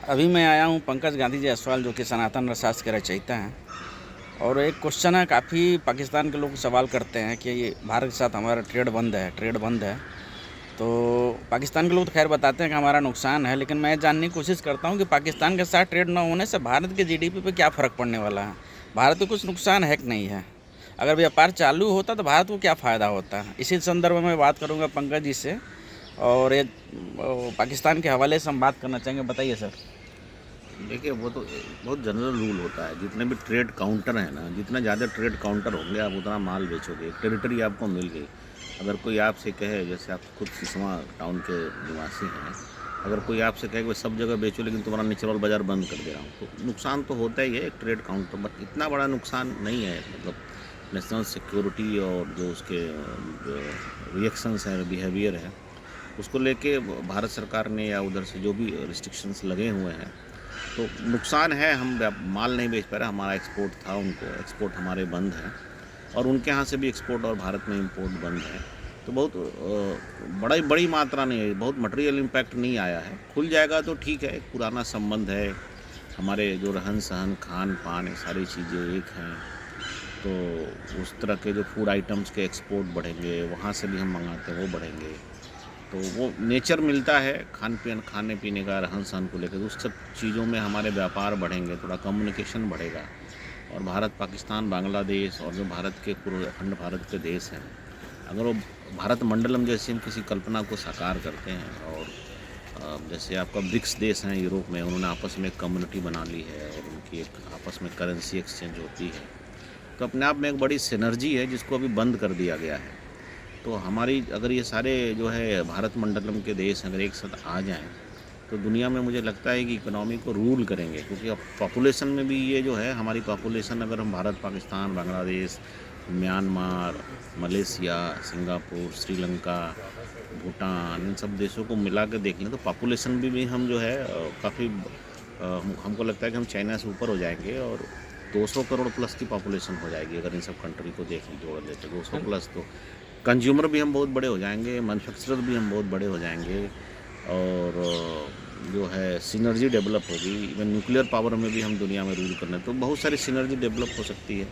अभी मैं आया हूँ पंकज गांधी जायसवाल, जो कि सनातन अर्थशास्त्र के रचयिता हैं। और एक क्वेश्चन है, काफ़ी पाकिस्तान के लोग सवाल करते हैं कि ये भारत के साथ हमारा ट्रेड बंद है। तो पाकिस्तान के लोग तो खैर बताते हैं कि हमारा नुकसान है, लेकिन मैं जानने की कोशिश करता हूँ कि पाकिस्तान के साथ ट्रेड ना होने से भारत के जीडीपी पे क्या फ़र्क पड़ने वाला है। भारत को कुछ नुकसान है कि नहीं है? अगर व्यापार चालू होता तो भारत को क्या फ़ायदा होता? इसी संदर्भ में बात करूँगा पंकज जी से। और एक पाकिस्तान के हवाले से हम बात करना चाहेंगे, बताइए सर। देखिए, वो तो बहुत जनरल रूल होता है। जितने भी ट्रेड काउंटर हैं ना, जितना ज़्यादा ट्रेड काउंटर होंगे आप उतना माल बेचोगे। एक टेरिटरी आपको मिल गई। अगर कोई आपसे कहे, जैसे आप खुद सिसवा टाउन के निवासी हैं, अगर कोई आपसे कहे कि भाई सब जगह बेचो लेकिन तुम्हारा नेचुरल बाज़ार बंद कर दे रहा हूँ, तो नुकसान तो होता ही है एक ट्रेड काउंटर, बट इतना बड़ा नुकसान नहीं है। मतलब नेशनल सिक्योरिटी और जो उसके रिएक्शंस हैं, बिहेवियर है, उसको लेके भारत सरकार ने या उधर से जो भी रिस्ट्रिक्शंस लगे हुए हैं, तो नुकसान है। हम माल नहीं बेच पा रहे। हमारा एक्सपोर्ट था, उनको एक्सपोर्ट हमारे बंद हैं, और उनके यहाँ से भी एक्सपोर्ट और भारत में इंपोर्ट बंद है। तो बहुत बड़ी बड़ी मात्रा नहीं है, बहुत मटेरियल इम्पैक्ट नहीं आया है। खुल जाएगा तो ठीक है, एक पुराना संबंध है। हमारे जो रहन सहन, खान पान, ये सारी चीज़ें एक हैं। तो उस तरह के जो फूड आइटम्स के एक्सपोर्ट बढ़ेंगे, वहाँ से भी हम मंगाते हैं, वो बढ़ेंगे। तो वो नेचर मिलता है खाने पीने का, रहन सहन को लेकर। उस सब चीज़ों में हमारे व्यापार बढ़ेंगे, थोड़ा कम्युनिकेशन बढ़ेगा। और भारत, पाकिस्तान, बांग्लादेश और जो भारत के पूर्व अखंड भारत के देश हैं, अगर वो भारत मंडलम जैसी हम किसी कल्पना को साकार करते हैं, और जैसे आपका ब्रिक्स देश हैं यूरोप में, उन्होंने आपस में एक कम्युनिटी बना ली है और उनकी एक आपस में करेंसी एक्सचेंज होती है, तो अपने आप में एक बड़ी सिनर्जी है जिसको अभी बंद कर दिया गया है। तो हमारी अगर ये सारे जो है भारत मंडलम के देश अगर एक साथ आ जाएं, तो दुनिया में मुझे लगता है कि इकोनॉमी को रूल करेंगे। क्योंकि अब पॉपुलेशन में भी ये जो है, हमारी पॉपुलेशन अगर हम Bharat, Pakistan, Bangladesh, Myanmar, Malaysia, Singapore, Sri Lanka, Bhutan, इन सब देशों को मिला के देख लें, तो पॉपुलेशन भी हम जो है काफ़ी, हमको लगता है कि हम चाइना से ऊपर हो जाएंगे, और 200 करोड़ प्लस की पॉपुलेशन हो जाएगी अगर इन सब कंट्री को देख जोड़ लेते 200 प्लस। तो कंज्यूमर भी हम बहुत बड़े हो जाएंगे, मैन्युफैक्चरर भी हम बहुत बड़े हो जाएंगे, और जो है सिनर्जी डेवलप होगी। इवन न्यूक्लियर पावर में भी हम दुनिया में रूल करने, तो बहुत सारी सिनर्जी डेवलप हो सकती है।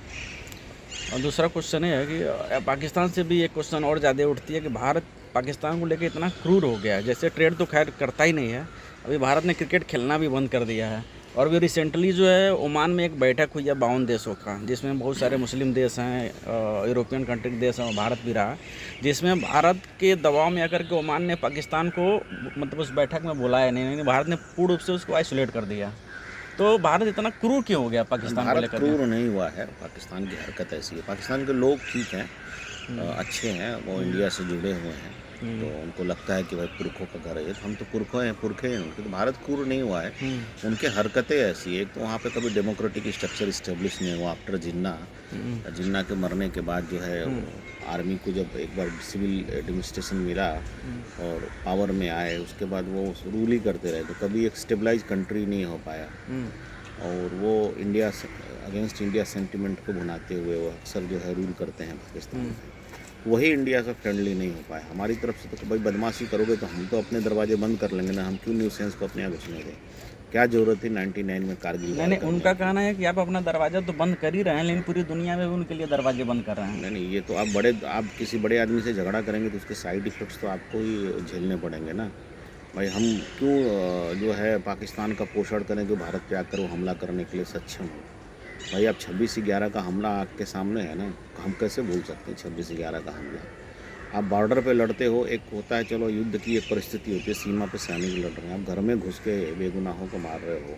और दूसरा क्वेश्चन ये है कि पाकिस्तान से भी एक क्वेश्चन और ज़्यादा उठती है कि भारत पाकिस्तान को लेकर इतना क्रूर हो गया है। जैसे ट्रेड तो खैर करता ही नहीं है, अभी भारत ने क्रिकेट खेलना भी बंद कर दिया है। और भी रिसेंटली जो है ओमान में एक बैठक हुई है 52 देशों का, जिसमें बहुत सारे मुस्लिम देश हैं, यूरोपियन कंट्री के देश हैं, और भारत भी रहा, जिसमें भारत के दबाव में आकर के ओमान ने पाकिस्तान को मतलब उस बैठक में बुलाया नहीं, भारत ने पूर्ण रूप से उसको आइसोलेट कर दिया। तो भारत इतना क्रूर क्यों हो गया पाकिस्तान को भारत लेकर के? क्रूर नहीं हुआ है, पाकिस्तान की हरकत ऐसी है। पाकिस्तान के लोग ठीक हैं, अच्छे हैं, वो इंडिया से जुड़े हुए हैं, तो हम्म, उनको लगता है कि भाई पुरखों का घर है ये, तो हम तो पुरखे हैं उनके। तो भारत क्रूर नहीं हुआ है, हम्म, उनके हरकतें ऐसी है। एक तो वहाँ पे कभी डेमोक्रेटिक स्ट्रक्चर इस्टेब्लिश नहीं हुआ। आफ्टर जिन्ना, हम्म, जिन्ना के मरने के बाद जो है हम्म, वो आर्मी को जब एक बार सिविल एडमिनिस्ट्रेशन मिला और पावर में आए, उसके बाद वो रूल ही करते रहे, तो कभी एक स्टेबलाइज कंट्री नहीं हो पाया। हम्म, और वो इंडिया अगेंस्ट इंडिया सेंटिमेंट को भुनाते हुए वो अक्सर जो है रूल करते हैं पाकिस्तान हम्म, में। वही इंडिया से फ्रेंडली नहीं हो पाए। हमारी तरफ से तो भाई बदमाशी करोगे तो हम तो अपने दरवाजे बंद कर लेंगे ना, हम क्यों न्यूसेंस को अपने यहाँ घुसने दें? क्या ज़रूरत थी 99 में कारगिल नहीं वार नहीं, करने उनका की? कहना है कि आप अपना दरवाज़ा तो बंद कर ही रहे हैं, लेकिन पूरी दुनिया में भी उनके लिए दरवाजे बंद कर रहे हैं। नहीं नहीं, ये तो आप किसी बड़े आदमी से झगड़ा करेंगे तो उसके साइड इफ़ेक्ट्स तो आपको ही झेलने पड़ेंगे ना। भाई हम क्यों जो है पाकिस्तान का पोषण करें जो भारत पे आकर वो हमला करने के लिए सक्षम हो? भाई आप 26/11 का हमला आग के सामने है ना, हम कैसे भूल सकते हैं 26/11 का हमला? आप बॉर्डर पे लड़ते हो, एक होता है चलो युद्ध की एक परिस्थिति होती है, सीमा पे सैनिक लड़ रहे हैं, आप घर में घुस के बेगुनाहों को मार रहे हो,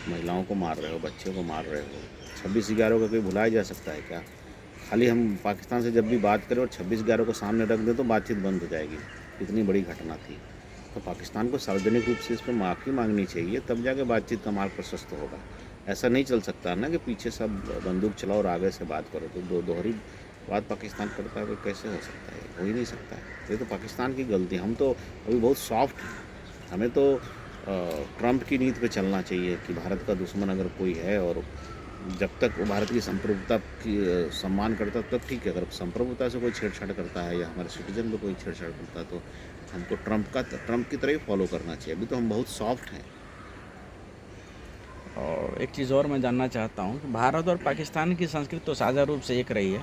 महिलाओं को मार रहे हो, बच्चों को मार रहे हो। 26/11 को कोई भुलाया जा सकता है क्या? खाली हम पाकिस्तान से जब भी बात करें और 26/11 को सामने रख दें तो बातचीत बंद हो जाएगी। इतनी बड़ी घटना थी। तो पाकिस्तान को सार्वजनिक रूप से इस पर माफ़ी मांगनी चाहिए, तब जाके बातचीत का मार्ग प्रशस्त होगा। ऐसा नहीं चल सकता ना कि पीछे सब बंदूक चलाओ और आगे से बात करो। तो दोहरी बात पाकिस्तान करता है तो कैसे हो सकता है? हो ही नहीं सकता है। ये तो पाकिस्तान की गलती। हम तो अभी बहुत सॉफ्ट हैं। हमें तो ट्रंप की नीति पे चलना चाहिए कि भारत का दुश्मन अगर कोई है, और जब तक वो भारत की संप्रभुता की सम्मान करता तब ठीक है। अगर संप्रभुता से कोई छेड़छाड़ करता है या हमारे सिटीजन पे कोई छेड़छाड़ करता है, तो हमको ट्रंप की तरह ही फॉलो करना चाहिए। अभी तो हम बहुत सॉफ्ट हैं। और एक चीज़ और मैं जानना चाहता हूँ कि भारत और पाकिस्तान की संस्कृति तो साझा रूप से एक रही है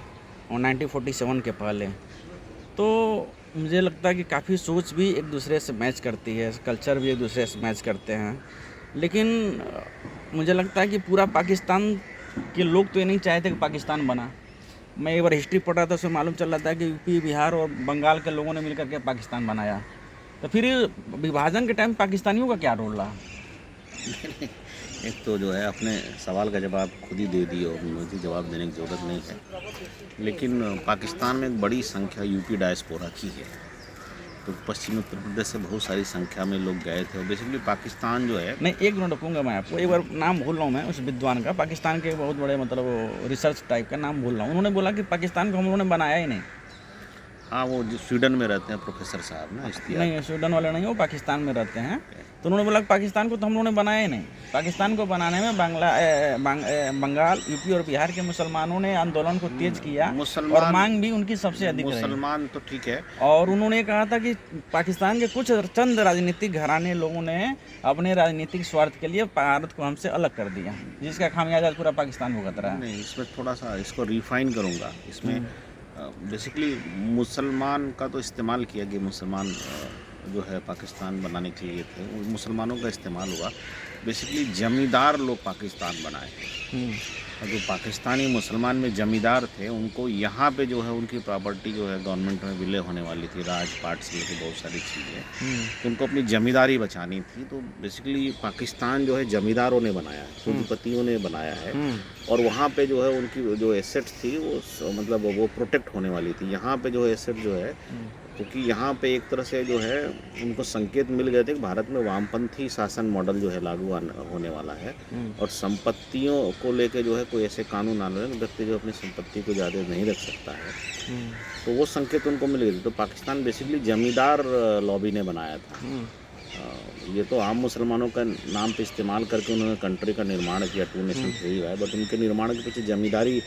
और 1947 के पहले, तो मुझे लगता है कि काफ़ी सोच भी एक दूसरे से मैच करती है, कल्चर भी एक दूसरे से मैच करते हैं। लेकिन मुझे लगता है कि पूरा पाकिस्तान के लोग तो ये नहीं चाहते कि पाकिस्तान बना। मैं एक बार हिस्ट्री पढ़ रहा था, उसमें मालूम चल रहा था कि यूपी, बिहार और बंगाल के लोगों ने मिलकर के पाकिस्तान बनाया। तो फिर विभाजन के टाइम पाकिस्तानियों का क्या रोल रहा? एक तो जो है अपने सवाल का जवाब खुद ही दे दिए और मुझे जवाब देने की ज़रूरत नहीं है। लेकिन पाकिस्तान में एक बड़ी संख्या यूपी डायस्पोरा की है, तो पश्चिमी उत्तर प्रदेश से बहुत सारी संख्या में लोग गए थे और बेसिकली पाकिस्तान जो है। नहीं, एक मिनट रुकूंगा मैं आपको, एक बार नाम भूल रहा हूँ मैं उस विद्वान का, पाकिस्तान के बहुत बड़े मतलब रिसर्च टाइप का नाम भूल रहा हूँ। उन्होंने बोला कि पाकिस्तान को हम लोगों ने बनाया ही नहीं। हाँ, वो जो स्वीडन में रहते हैं प्रोफेसर साहब ना, इश्तियाक। नहीं, स्वीडन वाले नहीं, वो पाकिस्तान में रहते हैं। तो उन्होंने बोला कि पाकिस्तान को तो हम लोगों ने बनाया ही नहीं। पाकिस्तान को बनाने में बंगाल, यूपी और बिहार के मुसलमानों ने आंदोलन को तेज किया और मांग भी उनकी सबसे अधिक रही। मुसलमान तो ठीक है, और उन्होंने कहा था कि पाकिस्तान के कुछ चंद राजनीतिक घराने लोगों ने अपने राजनीतिक स्वार्थ के लिए भारत को हमसे अलग कर दिया, जिसका खामियाजा पूरा पाकिस्तान भुगत रहा है। नहीं, इसमें थोड़ा सा इसको रिफाइन करूँगा। इसमें बेसिकली मुसलमान का तो इस्तेमाल किया कि मुसलमान जो है पाकिस्तान बनाने के लिए थे, उन मुसलमानों का इस्तेमाल हुआ। बेसिकली जमींदार लोग पाकिस्तान बनाए थे, और जो पाकिस्तानी मुसलमान में जमींदार थे उनको यहाँ पे जो है उनकी प्रॉपर्टी जो है गवर्नमेंट में विलय होने वाली थी, राजपाट से लेकर बहुत सारी चीज़ें, तो उनको अपनी जमींदारी बचानी थी। तो बेसिकली पाकिस्तान जो है जमींदारों ने बनाया है, पूंजीपतियों ने बनाया है, और वहाँ पे जो है उनकी जो एसेट थी वो मतलब वो प्रोटेक्ट होने वाली थी। यहाँ पे जो एसेट जो है, क्योंकि यहाँ पे एक तरह से जो है उनको संकेत मिल गए थे कि भारत में वामपंथी शासन मॉडल जो है लागू होने वाला है, और संपत्तियों को लेके जो है कोई ऐसे कानून आने वाले व्यक्ति जो अपनी संपत्ति को ज़्यादा नहीं रख सकता है, तो वो संकेत उनको मिल गए थे। तो पाकिस्तान बेसिकली जमींदार लॉबी ने बनाया था। ये तो आम मुसलमानों का नाम पे इस्तेमाल करके उन्होंने कंट्री का निर्माण किया, 2 नेशन 3 है, बट उनके निर्माण के पीछे जमींदारी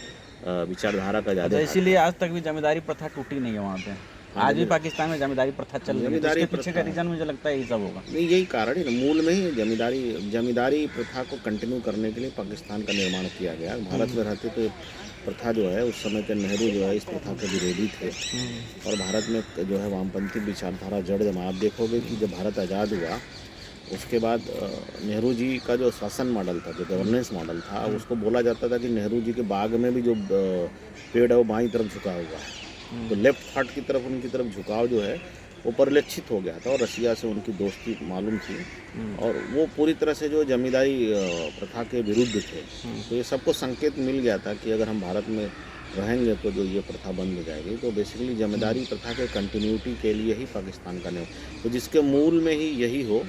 विचारधारा का ज़्यादा। इसीलिए आज तक भी जमींदारी प्रथा टूटी नहीं है वहाँ पे। आज भी पाकिस्तान में जमींदारी प्रथा चल रही है। इसके पीछे का रीज़न मुझे लगता है यही सब होगा। नहीं, यही कारण है ना, मूल में ही जमींदारी प्रथा को कंटिन्यू करने के लिए पाकिस्तान का निर्माण किया गया। भारत में रहते तो प्रथा जो है उस समय के नेहरू जो है इस प्रथा के विरोधी थे, और भारत में जो है वामपंथी विचारधारा जड़ जमा। आप देखोगे कि जब भारत आज़ाद हुआ उसके बाद नेहरू जी का जो शासन मॉडल था, जो गवर्नेंस मॉडल था, उसको बोला जाता था कि नेहरू जी के बाग में भी जो पेड़ है वो बाईं तरफ झुका हुआ है, तो लेफ्ट हार्ट की तरफ उनकी तरफ झुकाव जो है वो परिलक्षित हो गया था, और रशिया से उनकी दोस्ती मालूम थी, और वो पूरी तरह से जो जमींदारी प्रथा के विरुद्ध थे। तो ये सबको संकेत मिल गया था कि अगर हम भारत में रहेंगे तो जो ये प्रथा बंद हो जाएगी। तो बेसिकली जमींदारी प्रथा के कंटिन्यूटी के लिए ही पाकिस्तान का निर्माण, तो जिसके मूल में ही यही हो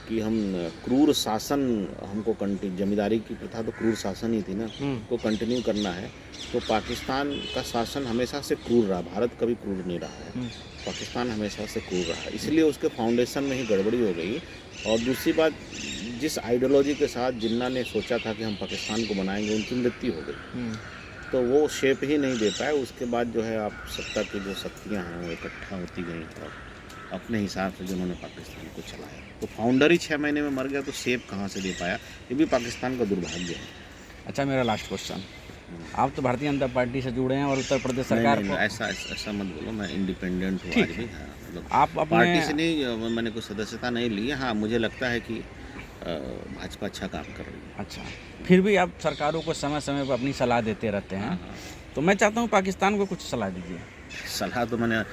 कि हम क्रूर शासन, हमको जमींदारी की प्रथा तो क्रूर शासन ही थी ना, को कंटिन्यू करना है। तो पाकिस्तान का शासन हमेशा से क्रूर रहा, भारत कभी क्रूर नहीं रहा है, पाकिस्तान हमेशा से क्रूर रहा, इसलिए उसके फाउंडेशन में ही गड़बड़ी हो गई। और दूसरी बात, जिस आइडियोलॉजी के साथ जिन्ना ने सोचा था कि हम पाकिस्तान को बनाएंगे, उनकी मृत्यु हो गई, तो वो शेप ही नहीं दे पाए। उसके बाद जो है आप सत्ता की जो शक्तियाँ हैं वो इकट्ठा होती गई और अपने हिसाब से जिन्होंने पाकिस्तान को चलाया। तो फाउंडर ही 6 महीने में मर गया, तो शेप कहाँ से दे पाया, ये भी पाकिस्तान का दुर्भाग्य है। अच्छा, मेरा लास्ट क्वेश्चन, आप तो भारतीय जनता पार्टी से जुड़े हैं और उत्तर प्रदेश सरकार को। ऐसा मत बोलो, मैं इंडिपेंडेंट हूँ आज भी। हाँ, मतलब आप अपने पार्टी से नहीं, मैंने कोई सदस्यता नहीं ली है। हाँ, मुझे लगता है कि भाजपा अच्छा काम कर रही है। अच्छा, फिर भी आप सरकारों को समय समय पर अपनी सलाह देते रहते हैं, तो मैं चाहता हूँ पाकिस्तान को कुछ सलाह दीजिए। सलाह तो मैंने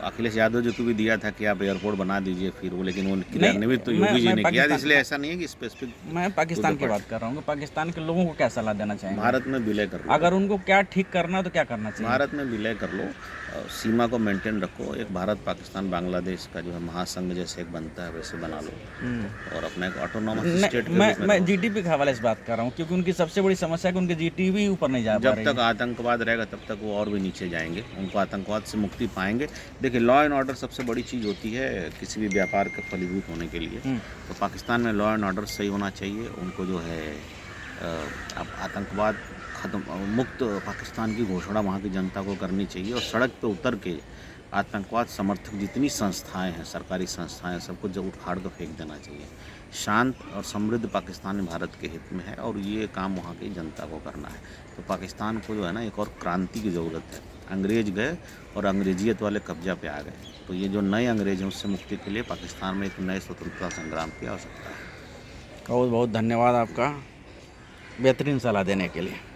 अखिलेश यादव जी को भी दिया था कि आप एयरपोर्ट बना दीजिए, फिर वो, लेकिन वो क्रियान्वित तो योगी जी ने किया, इसलिए ऐसा नहीं है कि स्पेसिफिक। मैं पाकिस्तान की बात कर रहा हूँ, पाकिस्तान के लोगों को क्या सलाह देना चाहिए? भारत में विलय कर लो। अगर उनको क्या ठीक करना तो क्या करना चाहिए? भारत में विलय कर लो, सीमा को मेंटेन रखो, एक भारत पाकिस्तान बांग्लादेश का जो है महासंघ जैसे एक बनता है वैसे बना लो, और अपना एक ऑटोनॉमस स्टेट। मैं जीडीपी के हवाले से बात कर रहा हूँ, क्योंकि उनकी सबसे बड़ी समस्या है कि उनके जीडीपी ऊपर नहीं जा पा रही है। जब तक आतंकवाद रहेगा तब तक वो और भी नीचे जाएंगे, उनको आतंकवाद से मुक्ति पाएंगे। देखिए, लॉ एंड ऑर्डर सबसे बड़ी चीज़ होती है किसी भी व्यापार के फलीभूत होने के लिए। तो पाकिस्तान में लॉ एंड ऑर्डर सही होना चाहिए, उनको जो है अब आतंकवाद खत्म, मुक्त पाकिस्तान की घोषणा वहाँ की जनता को करनी चाहिए, और सड़क पे उतर के आतंकवाद समर्थक जितनी संस्थाएं हैं, सरकारी संस्थाएं, सबको जब उखाड़ कर फेंक देना चाहिए। शांत और समृद्ध पाकिस्तान भारत के हित में है और ये काम वहाँ की जनता को करना है। तो पाकिस्तान को जो है ना एक और क्रांति की ज़रूरत है। अंग्रेज गए और अंग्रेजियत वाले कब्जा पे आ गए, तो ये जो नए अंग्रेज हैं उससे मुक्ति के लिए पाकिस्तान में एक नए स्वतंत्रता संग्राम की आवश्यकता है। बहुत बहुत धन्यवाद आपका बेहतरीन सलाह देने के लिए।